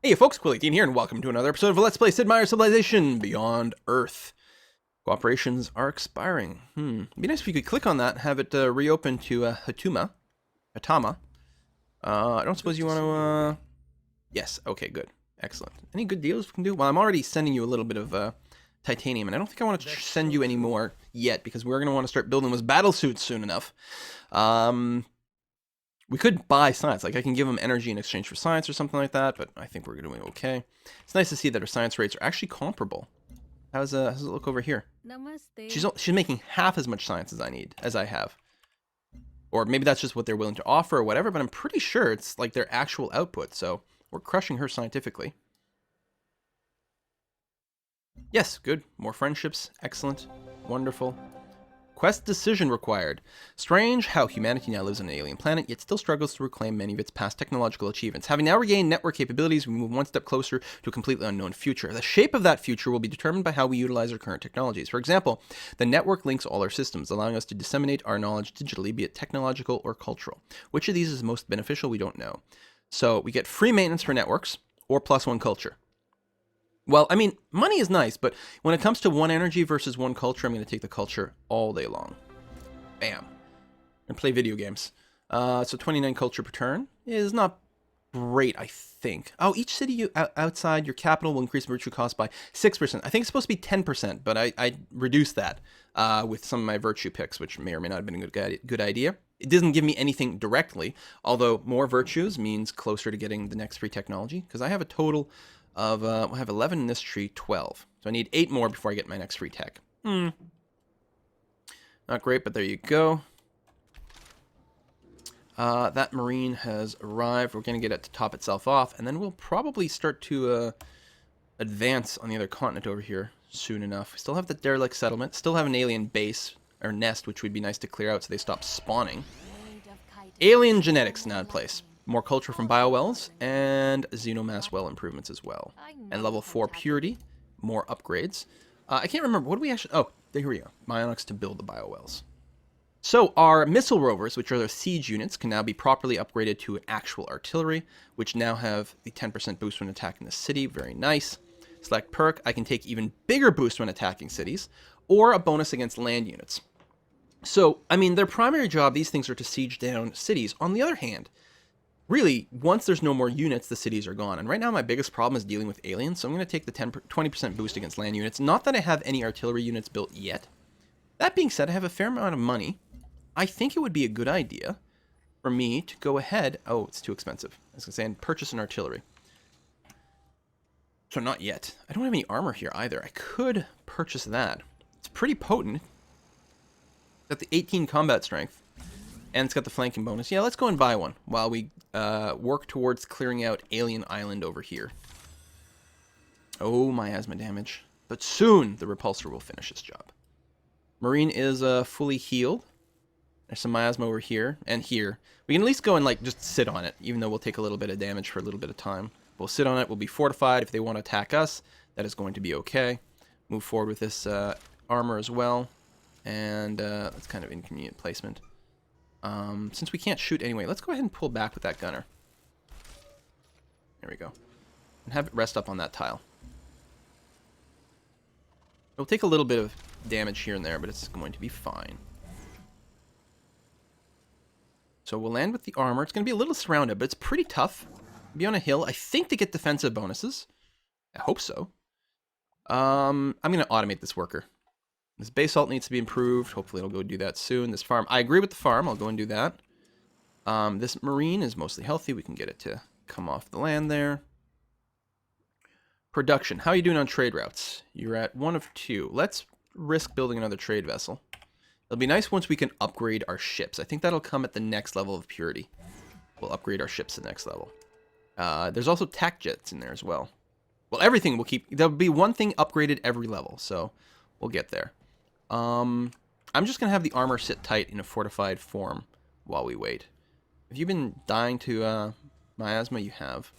Hey folks, Quilly18 here, and welcome to another episode of Let's Play Sid Meier's Civilization Beyond Earth. Cooperations are expiring. It'd be nice if you could click on that and have it reopen to Hatama. I don't suppose you want to, Yes, okay, good. Excellent. Any good deals we can do? Well, I'm already sending you a little bit of titanium, and I don't think I want to send you any more yet, because we're going to want to start building those battle suits soon enough. We could buy science, like I can give them energy in exchange for science or something like that, but I think we're doing okay. It's nice to see that our science rates are actually comparable. How's it look over here? Namaste. She's making half as much science as I have. Or maybe that's just what they're willing to offer or whatever, but I'm pretty sure it's like their actual output, so we're crushing her scientifically. Yes, good. More friendships. Excellent. Wonderful. Quest decision required. Strange how humanity now lives on an alien planet, yet still struggles to reclaim many of its past technological achievements. Having now regained network capabilities, we move one step closer to a completely unknown future. The shape of that future will be determined by how we utilize our current technologies. For example, the network links all our systems, allowing us to disseminate our knowledge digitally, be it technological or cultural. Which of these is most beneficial, we don't know. So we get free maintenance for networks, or +1 culture. Well, I mean, money is nice, but when it comes to one energy versus one culture, I'm going to take the culture all day long. Bam. And play video games. So 29 culture per turn is not great, I think. Oh, each city outside your capital will increase virtue cost by 6%. I think it's supposed to be 10%, but I reduced that with some of my virtue picks, which may or may not have been a good idea. It doesn't give me anything directly, although more virtues means closer to getting the next free technology, because I have a total of, I have 11 in this tree, 12. So I need 8 more before I get my next free tech. Not great, but there you go. That marine has arrived. We're going to get it to top itself off, and then we'll probably start to advance on the other continent over here soon enough. We still have the derelict settlement, still have an alien base, or nest, which would be nice to clear out so they stop spawning. Alien genetics now in place. More culture from biowells, and xenomass well improvements as well. And level 4 purity, more upgrades. I can't remember, what do we actually... Oh, here we go. Myonics to build the biowells. So our missile rovers, which are their siege units, can now be properly upgraded to an actual artillery, which now have the 10% boost when attacking the city. Very nice. Select perk, I can take even bigger boost when attacking cities, or a bonus against land units. So, I mean, their primary job, these things are to siege down cities. On the other hand, really, once there's no more units, the cities are gone. And right now my biggest problem is dealing with aliens, so I'm going to take the 20% boost against land units. Not that I have any artillery units built yet. That being said, I have a fair amount of money. I think it would be a good idea for me to go ahead... Oh, it's too expensive. I was going to say, and purchase an artillery. So not yet. I don't have any armor here either. I could purchase that. It's pretty potent. Got the 18 combat strength. And it's got the flanking bonus. Yeah, let's go and buy one while we work towards clearing out Alien Island over here. Oh, miasma damage. But soon the repulsor will finish its job. Marine is fully healed. There's some miasma over here and here. We can at least go and like just sit on it, even though we'll take a little bit of damage for a little bit of time. We'll sit on it. We'll be fortified. If they want to attack us, that is going to be okay. Move forward with this armor as well. And that's kind of inconvenient placement. Since we can't shoot anyway, let's go ahead and pull back with that gunner. There we go. And have it rest up on that tile. It'll take a little bit of damage here and there, but it's going to be fine. So we'll land with the armor. It's going to be a little surrounded, but it's pretty tough. Be on a hill, I think, to get defensive bonuses. I hope so. I'm going to automate this worker. This basalt needs to be improved. Hopefully it'll go do that soon. This farm, I agree with the farm. I'll go and do that. This marine is mostly healthy. We can get it to come off the land there. Production. How are you doing on trade routes? You're at 1 of 2. Let's risk building another trade vessel. It'll be nice once we can upgrade our ships. I think that'll come at the next level of purity. We'll upgrade our ships to the next level. There's also tac jets in there as well. Well, everything will keep... There'll be one thing upgraded every level, so we'll get there. I'm just going to have the armor sit tight in a fortified form while we wait. Have you been dying to miasma? You have.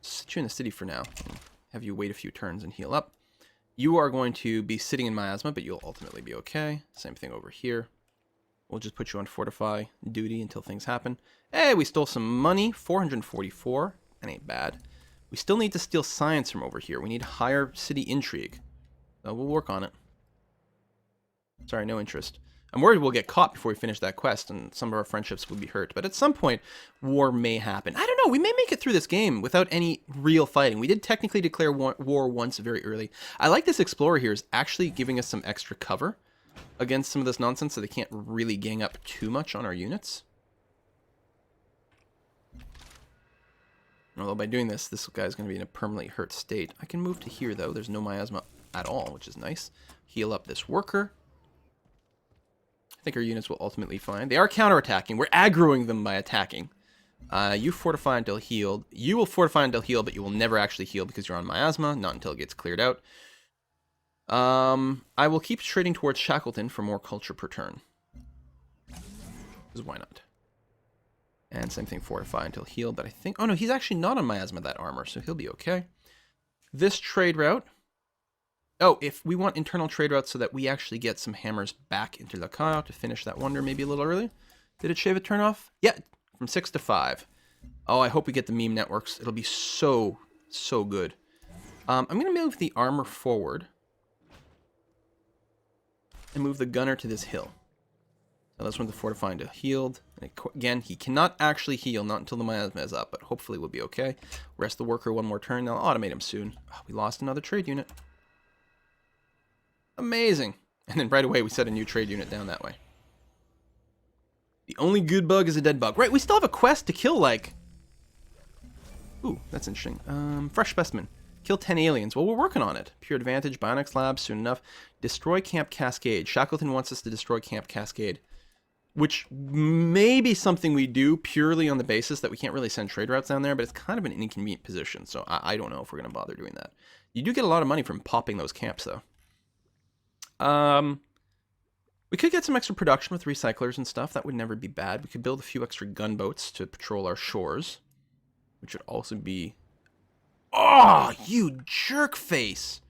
Sit you in the city for now. Have you wait a few turns and heal up. You are going to be sitting in miasma, but you'll ultimately be okay. Same thing over here. We'll just put you on fortify duty until things happen. Hey, we stole some money. 444. That ain't bad. We still need to steal science from over here. We need higher city intrigue. So we'll work on it. Sorry, no interest. I'm worried we'll get caught before we finish that quest, and some of our friendships will be hurt. But at some point, war may happen. I don't know. We may make it through this game without any real fighting. We did technically declare war once very early. I like this explorer here is actually giving us some extra cover against some of this nonsense, so they can't really gang up too much on our units. Although by doing this, this guy's going to be in a permanently hurt state. I can move to here, though. There's no miasma at all, which is nice. Heal up this worker. I think our units will ultimately find. They are counterattacking. We're aggroing them by attacking. You fortify until healed. You will fortify until healed, but you will never actually heal because you're on miasma, not until it gets cleared out. I will keep trading towards Shackleton for more culture per turn. Because why not? And same thing, fortify until healed, but I think... Oh no, he's actually not on miasma, that armor, so he'll be okay. This trade route... Oh, if we want internal trade routes so that we actually get some hammers back into Lacao to finish that wonder maybe a little early. Did it shave a turn off? Yeah, from 6 to 5. Oh, I hope we get the meme networks. It'll be so good. I'm going to move the armor forward. And move the gunner to this hill. So that's when the fortifying to healed. And again, he cannot actually heal, not until the miasma is up, but hopefully we'll be okay. Rest the worker one more turn. I'll automate him soon. Oh, we lost another trade unit. Amazing. And then right away we set a new trade unit down that way. The only good bug is a dead bug. Right, we still have a quest to kill, like... Ooh, that's interesting. Fresh specimen. Kill 10 aliens. Well, we're working on it. Pure Advantage, Bionics Lab, soon enough. Destroy Camp Cascade. Shackleton wants us to destroy Camp Cascade. Which may be something we do purely on the basis that we can't really send trade routes down there, but it's kind of an inconvenient position, so I don't know if we're going to bother doing that. You do get a lot of money from popping those camps, though. We could get some extra production with recyclers and stuff. That would never be bad. We could build a few extra gunboats to patrol our shores, which would also be... Oh, you jerk face!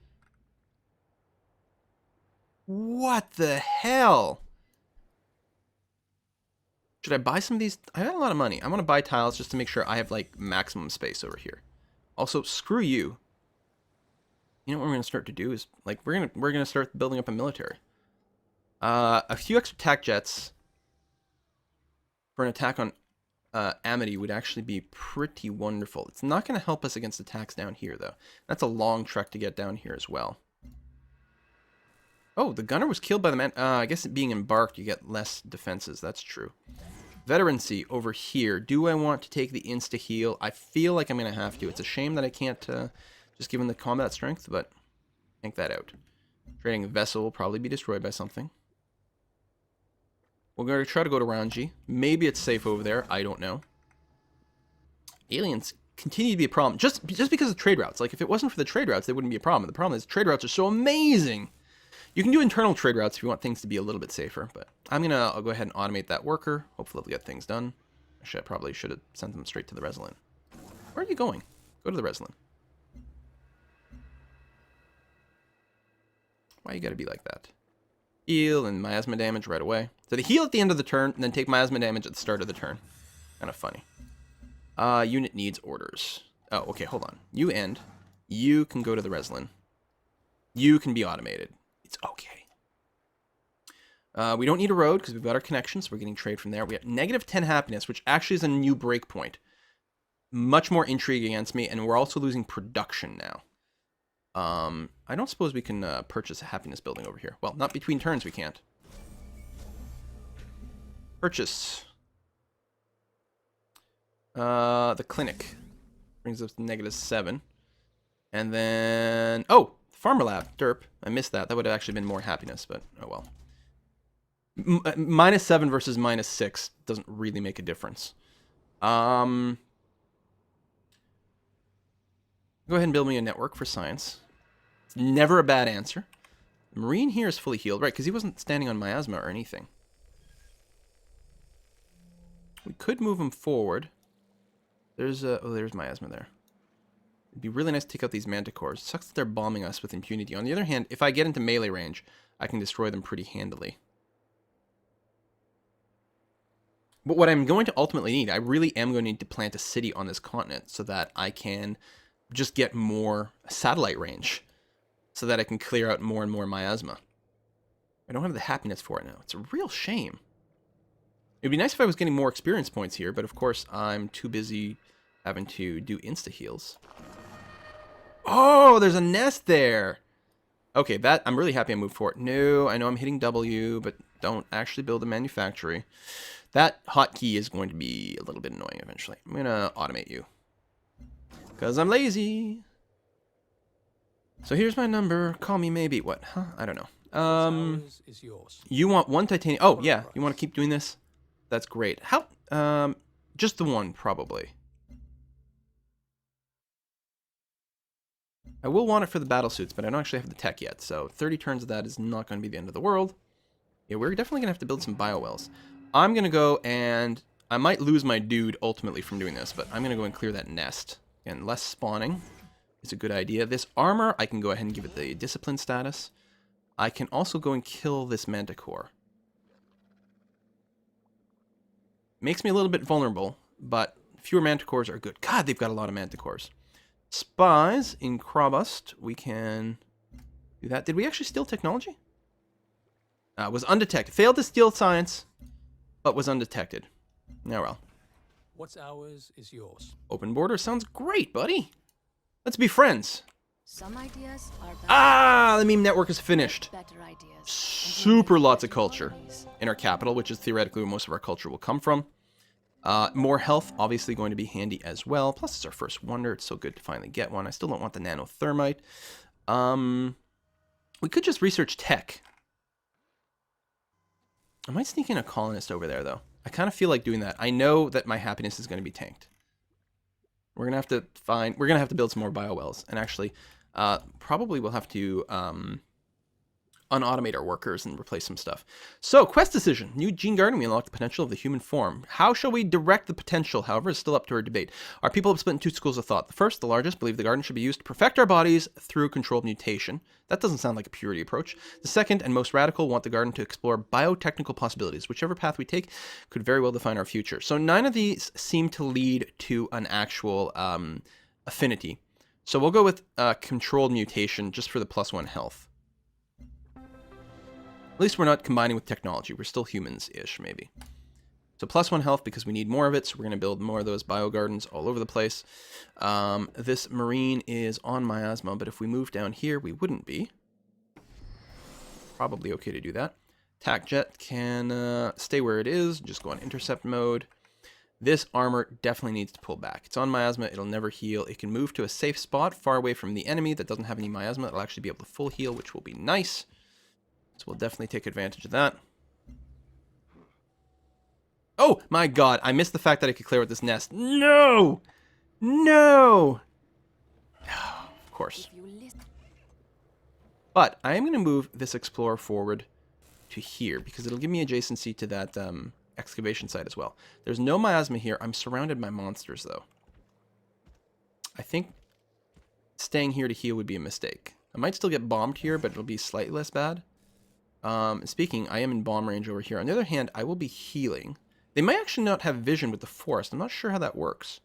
What the hell? Should I buy some of these? I got a lot of money. I want to buy tiles just to make sure I have, like, maximum space over here. Also, screw you. You know what we're going to start to do is, like, we're gonna start building up a military. A few extra attack jets for an attack on Amity would actually be pretty wonderful. It's not going to help us against attacks down here, though. That's a long trek to get down here as well. Oh, the gunner was killed by the man. I guess it being embarked, you get less defenses. That's true. Veterancy over here. Do I want to take the insta-heal? I feel like I'm going to have to. It's a shame that I can't... just given the combat strength, but think that out. Trading a vessel will probably be destroyed by something. We're going to try to go to Ranji. Maybe it's safe over there. I don't know. Aliens continue to be a problem. Just because of trade routes. Like, if it wasn't for the trade routes, they wouldn't be a problem. The problem is trade routes are so amazing. You can do internal trade routes if you want things to be a little bit safer. But I'll go ahead and automate that worker. Hopefully they'll get things done. Actually, I probably should have sent them straight to the Reslin. Where are you going? Go to the Reslin. Why you gotta be like that? Heal and miasma damage right away. So they heal at the end of the turn, and then take miasma damage at the start of the turn. Kind of funny. Unit needs orders. Oh, okay, hold on. You end. You can go to the Reslin. You can be automated. It's okay. We don't need a road, because we've got our connections, so we're getting trade from there. We have negative 10 happiness, which actually is a new breakpoint. Much more intrigue against me, and we're also losing production now. I don't suppose we can purchase a happiness building over here. Well, not between turns we can't. Purchase. The clinic brings us to -7. And then... Oh! Farmer lab. Derp. I missed that. That would have actually been more happiness, but oh well. -7 versus -6 doesn't really make a difference. Go ahead and build me a network for science. It's never a bad answer. The Marine here is fully healed, right? Because he wasn't standing on miasma or anything. We could move him forward. There's miasma there. It'd be really nice to take out these manticores. It sucks that they're bombing us with impunity. On the other hand, if I get into melee range, I can destroy them pretty handily. But what I'm going to ultimately need, I really am going to need to plant a city on this continent so that I can just get more satellite range, so that I can clear out more and more miasma. I don't have the happiness for it now. It's a real shame. It'd be nice if I was getting more experience points here, but of course I'm too busy having to do insta-heals. Oh, there's a nest there! Okay, that I'm really happy I moved forward. No, I know I'm hitting W, but don't actually build a manufactory. That hotkey is going to be a little bit annoying eventually. I'm going to automate you. Because I'm lazy. So here's my number. Call me maybe. What? Huh? I don't know. You want one titanium. Oh, yeah. You want to keep doing this? That's great. How? Just the one, probably. I will want it for the battle suits, but I don't actually have the tech yet. So 30 turns of that is not going to be the end of the world. Yeah, we're definitely going to have to build some biowells. I'm going to go and... I might lose my dude ultimately from doing this, but I'm going to go and clear that nest. And less spawning is a good idea. This armor, I can go ahead and give it the discipline status. I can also go and kill this manticore. Makes me a little bit vulnerable, but fewer manticores are good. God, they've got a lot of manticores. Spies in Krabust, we can do that. Did we actually steal technology? Was undetected. Failed to steal science, but was undetected. Oh well. What's ours is yours. Open border sounds great, buddy. Let's be friends. Some ideas are better. Ah, the meme network is finished. Better ideas. Super lots of culture in our capital, which is theoretically where most of our culture will come from. More health, obviously going to be handy as well. Plus, it's our first wonder. It's so good to finally get one. I still don't want the nanothermite. We could just research tech. I might sneak in a colonist over there, though. I kind of feel like doing that. I know that my happiness is going to be tanked. We're going to have to build some more biowells. And actually, probably we'll have to unautomate our workers and replace some stuff. So, quest decision. New gene garden, we unlock the potential of the human form. How shall we direct the potential, however, is still up to our debate. Our people have split in two schools of thought. The first, the largest, believe the garden should be used to perfect our bodies through controlled mutation. That doesn't sound like a purity approach. The second, and most radical, want the garden to explore biotechnical possibilities. Whichever path we take could very well define our future. So 9 of these seem to lead to an actual affinity. So we'll go with controlled mutation just for the +1 health. At least we're not combining with technology. We're still humans-ish, maybe. So +1 health because we need more of it, so we're going to build more of those biogardens all over the place. This marine is on miasma, but if we move down here, we wouldn't be. Probably okay to do that. Attack jet can stay where it is, just go on intercept mode. This armor definitely needs to pull back. It's on miasma, it'll never heal. It can move to a safe spot far away from the enemy that doesn't have any miasma. It'll actually be able to full heal, which will be nice. So we'll definitely take advantage of that. Oh, my God. I missed the fact that I could clear out this nest. No! No! Of course. But I am going to move this explorer forward to here because it'll give me adjacency to that excavation site as well. There's no miasma here. I'm surrounded by monsters, though. I think staying here to heal would be a mistake. I might still get bombed here, but it'll be slightly less bad. Speaking, I am in bomb range over here. On the other hand, I will be healing. They might actually not have vision with the forest. I'm not sure how that works.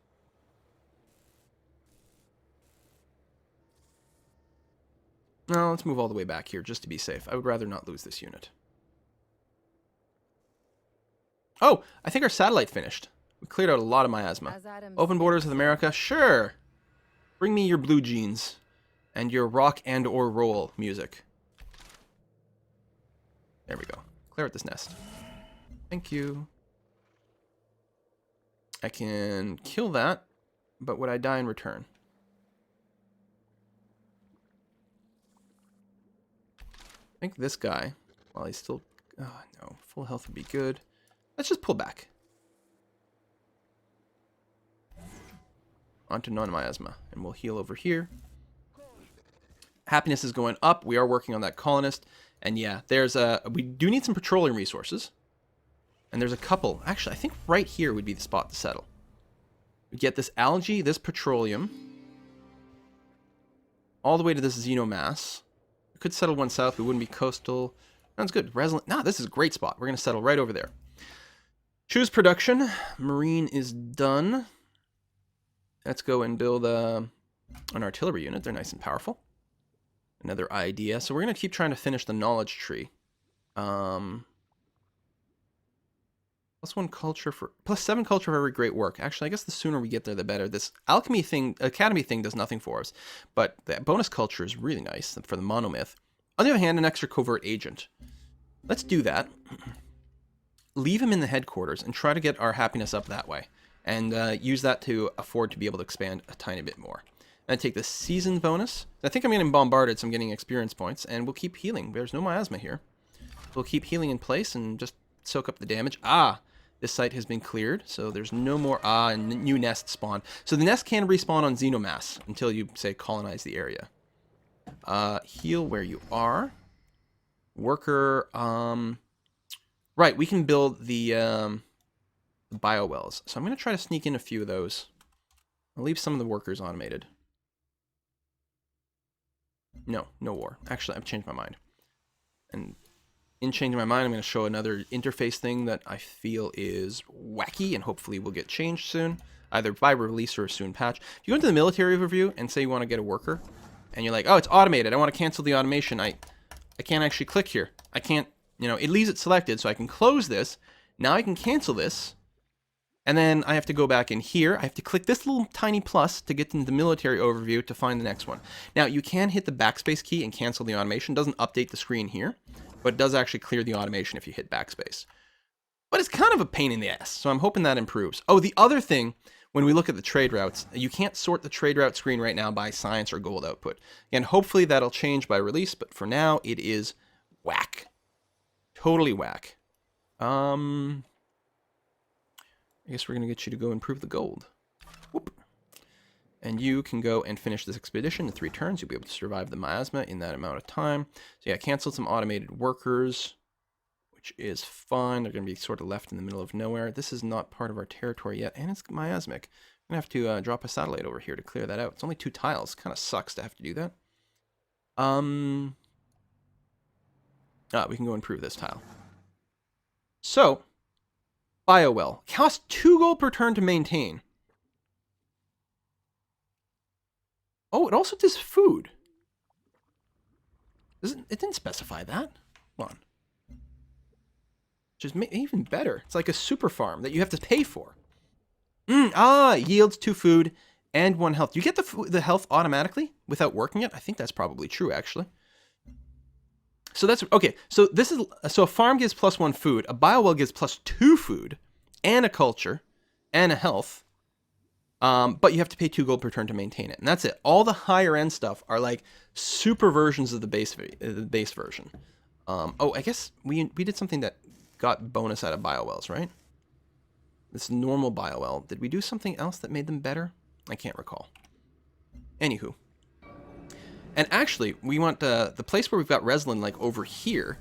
No, let's move all the way back here just to be safe. I would rather not lose this unit. Oh, I think our satellite finished. We cleared out a lot of miasma. Open borders with America? Sure. Bring me your blue jeans and your rock and or roll music. There we go. Clear out this nest. Thank you. I can kill that, but would I die in return? I think this guy, while he's still... Oh, no. Full health would be good. Let's just pull back. Onto non-miasma, and we'll heal over here. Happiness is going up. We are working on that colonist. And yeah, we do need some petroleum resources. And there's a couple. Actually, I think right here would be the spot to settle. We get this algae, this petroleum, all the way to this xenomass. We could settle one south. We wouldn't be coastal. Sounds good. Resilient. No, this is a great spot. We're going to settle right over there. Choose production. Marine is done. Let's go and build an artillery unit. They're nice and powerful. Another idea. So we're going to keep trying to finish the knowledge tree. +1 culture for... +7 culture for every great work. Actually, I guess the sooner we get there, the better. This alchemy thing, academy thing does nothing for us. But the bonus culture is really nice for the monomyth. On the other hand, an extra covert agent. Let's do that. Leave him in the headquarters and try to get our happiness up that way. And use that to afford to be able to expand a tiny bit more. And take the season bonus. I think I'm getting bombarded, so I'm getting experience points. And we'll keep healing. There's no miasma here. We'll keep healing in place and just soak up the damage. Ah! This site has been cleared, so there's no more... Ah, and new nest spawn. So the nest can respawn on Xenomass until you, say, colonize the area. Heal where you are. Worker... Right, we can build the biowells. So I'm going to try to sneak in a few of those. I'll leave some of the workers automated. No war. Actually, I've changed my mind. And in changing my mind, I'm going to show another interface thing that I feel is wacky and hopefully will get changed soon. Either by release or a soon patch. If you go into the military overview and say you want to get a worker, and you're like, oh, it's automated. I want to cancel the automation. I can't actually click here. I can't, it leaves it selected, so I can close this. Now I can cancel this. And then I have to go back in here. I have to click this little tiny plus to get into the military overview to find the next one. Now, you can hit the backspace key and cancel the automation. It doesn't update the screen here, but it does actually clear the automation if you hit backspace. But it's kind of a pain in the ass, so I'm hoping that improves. Oh, the other thing, when we look at the trade routes, you can't sort the trade route screen right now by science or gold output. And hopefully that'll change by release, but for now, it is whack. Totally whack. I guess we're going to get you to go improve the gold. Whoop. And you can go and finish this expedition in 3 turns. You'll be able to survive the miasma in that amount of time. So yeah, cancel some automated workers, which is fine. They're going to be sort of left in the middle of nowhere. This is not part of our territory yet, and it's miasmic. I'm going to have to drop a satellite over here to clear that out. It's only 2 tiles. Kind of sucks to have to do that. We can go improve this tile. So, biowell. Costs 2 gold per turn to maintain. Oh, it also does food. It didn't specify that. Hold on. Which is even better. It's like a super farm that you have to pay for. Yields 2 food and 1 health. You get the health automatically without working it? I think that's probably true, actually. So that's... Okay, so this is... So a farm gives +1 food. A biowell gives +2 food. And a culture. And a health. But you have to pay 2 gold per turn to maintain it. And that's it. All the higher end stuff are like super versions of the base version. I guess we did something that got bonus out of biowells, right? This normal biowell. Did we do something else that made them better? I can't recall. Anywho. And actually, we want the place where we've got Reslin, like over here,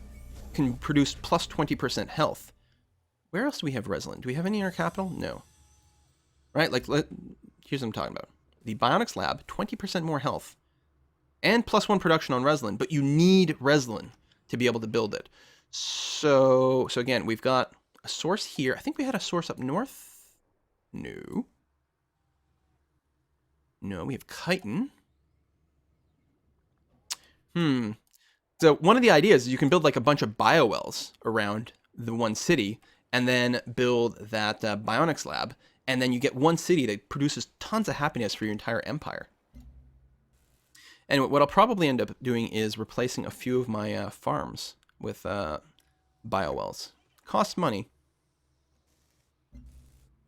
can produce plus 20% health. Where else do we have Reslin? Do we have any in our capital? No. Right? Like, here's what I'm talking about. The Bionics Lab, 20% more health. And +1 production on Reslin. But you need Reslin to be able to build it. So again, we've got a source here. I think we had a source up north. No. No, we have chitin. So one of the ideas is you can build like a bunch of biowells around the one city and then build that Bionics Lab. And then you get one city that produces tons of happiness for your entire empire. And what I'll probably end up doing is replacing a few of my farms with biowells. Costs money.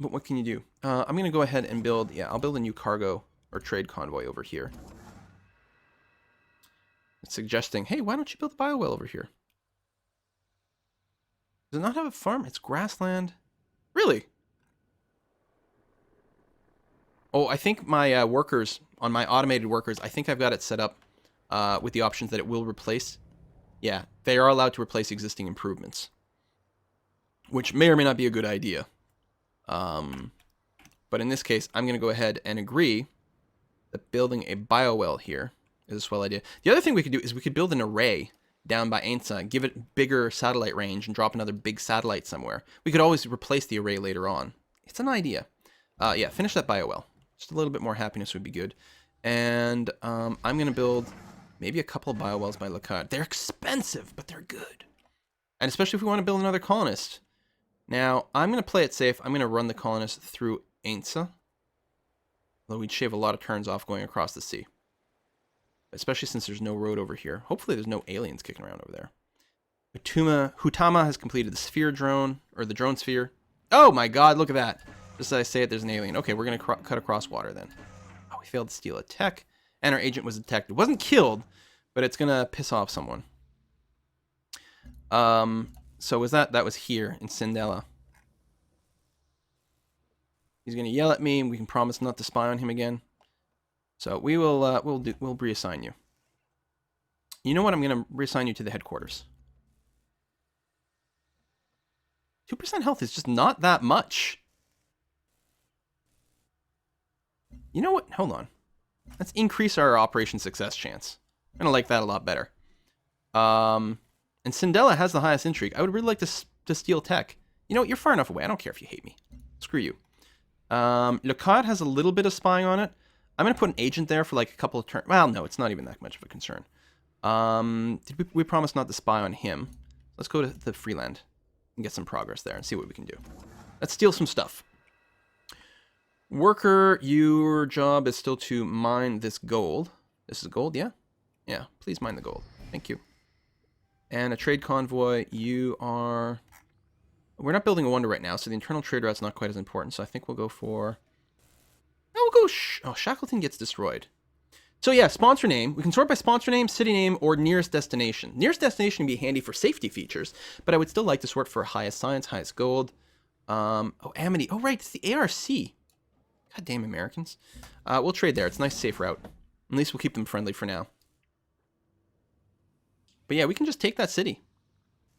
But what can you do? I'm going to go ahead and build... Yeah, I'll build a new cargo or trade convoy over here. It's suggesting, hey, why don't you build a biowell over here? Does it not have a farm? It's grassland. Really? Oh, I think my workers, on my automated workers, I think I've got it set up with the options that it will replace. Yeah, they are allowed to replace existing improvements. Which may or may not be a good idea. But in this case, I'm going to go ahead and agree that building a biowell here is a swell idea. The other thing we could do is we could build an array down by Ainsa, give it bigger satellite range, and drop another big satellite somewhere. We could always replace the array later on. It's an idea. Yeah, finish that biowell. Just a little bit more happiness would be good. And I'm going to build maybe a couple of biowells by Lacade. They're expensive, but they're good. And especially if we want to build another colonist. Now, I'm going to play it safe. I'm going to run the colonist through Ainsa. Although we'd shave a lot of turns off going across the sea. Especially since there's no road over here. Hopefully there's no aliens kicking around over there. Hutama has completed the sphere drone, or the drone sphere. Oh my god, look at that. Just as I say it, there's an alien. Okay, we're going to cut across water then. Oh, we failed to steal a tech. And our agent was detected. Wasn't killed, but it's going to piss off someone. So was that was here in Sindela. He's going to yell at me, and we can promise not to spy on him again. So we will we'll reassign you. You know what? I'm going to reassign you to the headquarters. 2% health is just not that much. You know what? Hold on. Let's increase our operation success chance. I'm going to like that a lot better. And Sindela has the highest intrigue. I would really like to steal tech. You know what? You're far enough away. I don't care if you hate me. Screw you. Lacade has a little bit of spying on it. I'm going to put an agent there for like a couple of turns. Well, no, it's not even that much of a concern. Did we promise not to spy on him? Let's go to the Freeland and get some progress there and see what we can do. Let's steal some stuff. Worker, your job is still to mine this gold. This is gold, yeah? Yeah, please mine the gold. Thank you. And a trade convoy, you are... We're not building a wonder right now, so the internal trade route's not quite as important, so I think we'll go for... No, we'll go... Oh, Shackleton gets destroyed. So yeah, sponsor name. We can sort by sponsor name, city name, or nearest destination. Nearest destination can be handy for safety features, but I would still like to sort for highest science, highest gold. Oh, Amity. Oh, right, it's the ARC. God damn Americans. We'll trade there. It's a nice, safe route. At least we'll keep them friendly for now. But yeah, we can just take that city.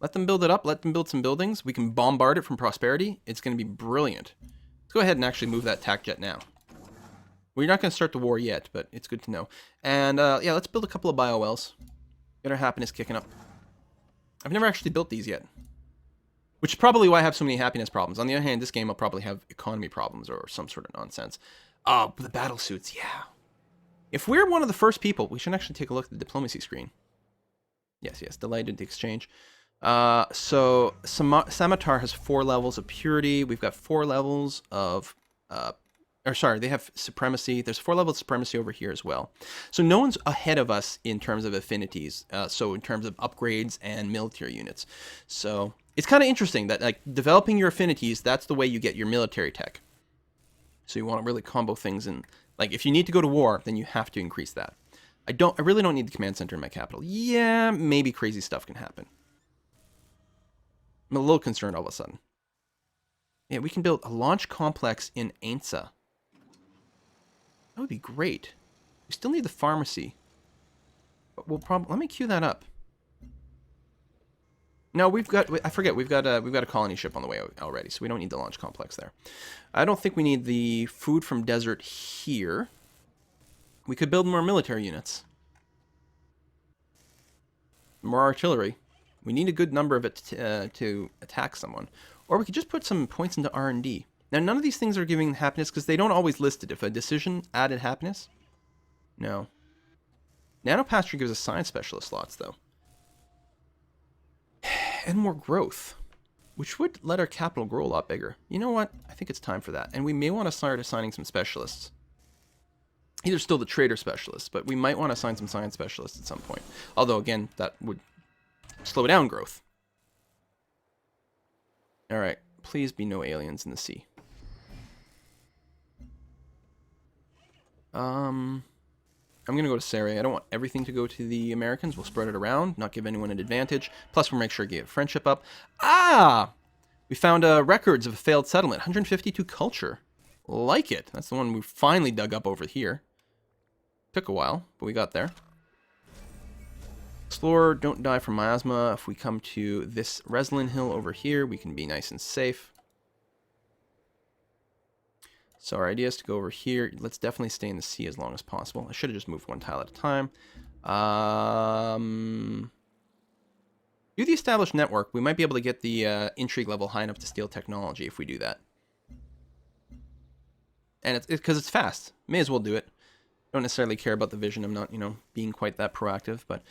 Let them build it up. Let them build some buildings. We can bombard it from prosperity. It's going to be brilliant. Let's go ahead and actually move that attack jet now. We're not going to start the war yet, but it's good to know. And yeah, let's build a couple of biowells. Get our happiness kicking up. I've never actually built these yet. Which is probably why I have so many happiness problems. On the other hand, this game will probably have economy problems or some sort of nonsense. Oh, the battle suits, yeah. If we're one of the first people, we should actually take a look at the diplomacy screen. Yes, delighted to exchange. So Samatar has 4 levels of purity. We've got 4 levels of... they have supremacy. There's 4 levels of supremacy over here as well. So no one's ahead of us in terms of affinities. So in terms of upgrades and military units. So it's kind of interesting that like developing your affinities, that's the way you get your military tech. So you want to really combo things, and like if you need to go to war, then you have to increase that. I really don't need the command center in my capital. Yeah, maybe crazy stuff can happen. I'm a little concerned all of a sudden. Yeah, we can build a launch complex in Ainsa. That would be great. We still need the pharmacy. But we'll probably... Let me queue that up. No, we've got... I forget, we've got a colony ship on the way already, so we don't need the launch complex there. I don't think we need the food from desert here. We could build more military units. More artillery. We need a good number of it to attack someone. Or we could just put some points into R&D. Now, none of these things are giving happiness because they don't always list it. If a decision added happiness? No. Nanopastry gives us science specialist slots, though. And more growth, which would let our capital grow a lot bigger. You know what? I think it's time for that. And we may want to start assigning some specialists. These are still the trader specialists, but we might want to assign some science specialists at some point. Although, again, that would slow down growth. Alright, please be no aliens in the sea. I'm going to go to Saray. I don't want everything to go to the Americans. We'll spread it around, not give anyone an advantage. Plus, we'll make sure to get friendship up. Ah! We found records of a failed settlement. 152 culture. Like it. That's the one we finally dug up over here. Took a while, but we got there. Explorer, don't die from miasma. If we come to this Reslin Hill over here, we can be nice and safe. So our idea is to go over here. Let's definitely stay in the sea as long as possible. I should have just moved one tile at a time. Do the established network. We might be able to get the intrigue level high enough to steal technology if we do that. And it's because it's fast. May as well do it. Don't necessarily care about the vision. I'm not, being quite that proactive. But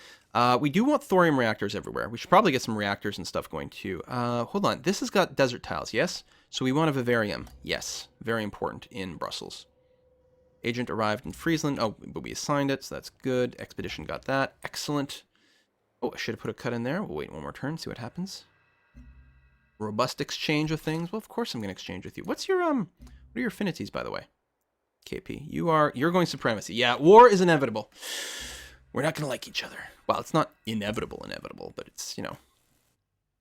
we do want thorium reactors everywhere. We should probably get some reactors and stuff going too. Hold on. This has got desert tiles, yes? So we want a vivarium. Yes. Very important in Brussels. Agent arrived in Friesland. Oh, but we assigned it, so that's good. Expedition got that. Excellent. Oh, I should have put a cut in there. We'll wait one more turn, see what happens. Robust exchange of things. Well, of course I'm going to exchange with you. What's your, what are your affinities, by the way? KP, you're going supremacy. Yeah, war is inevitable. We're not going to like each other. Well, it's not inevitable, but it's,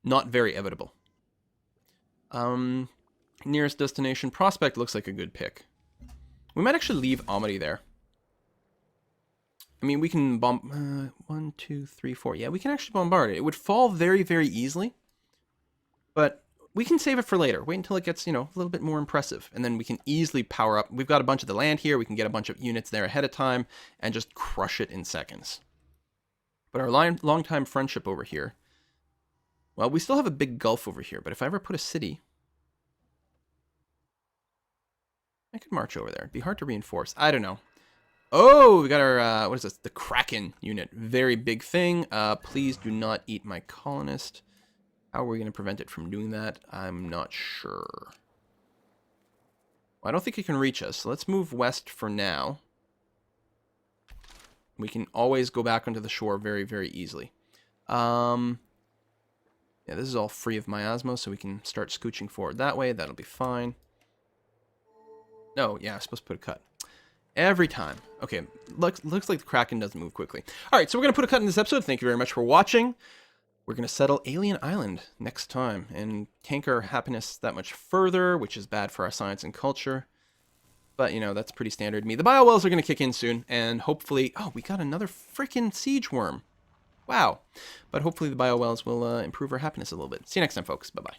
not very evitable. Nearest destination. Prospect looks like a good pick. We might actually leave Amity there. I mean, we can bomb... 1, 2, 3, 4. Yeah, we can actually bombard it. It would fall very, very easily. But we can save it for later. Wait until it gets, a little bit more impressive. And then we can easily power up. We've got a bunch of the land here. We can get a bunch of units there ahead of time and just crush it in seconds. But our long-time friendship over here... Well, we still have a big gulf over here. But if I ever put a city... I could march over there. It'd be hard to reinforce. I don't know. Oh, we got our, what is this? The Kraken unit. Very big thing. Please do not eat my colonist. How are we going to prevent it from doing that? I'm not sure. Well, I don't think it can reach us. So let's move west for now. We can always go back onto the shore very, very easily. Yeah, this is all free of miasma, so we can start scooching forward that way. That'll be fine. No, yeah, I'm supposed to put a cut. Every time. Okay, looks like the Kraken doesn't move quickly. All right, so we're going to put a cut in this episode. Thank you very much for watching. We're going to settle Alien Island next time and tank our happiness that much further, which is bad for our science and culture. But, that's pretty standard to me. The biowells are going to kick in soon, and hopefully... Oh, we got another freaking siege worm. Wow. But hopefully the biowells will improve our happiness a little bit. See you next time, folks. Bye-bye.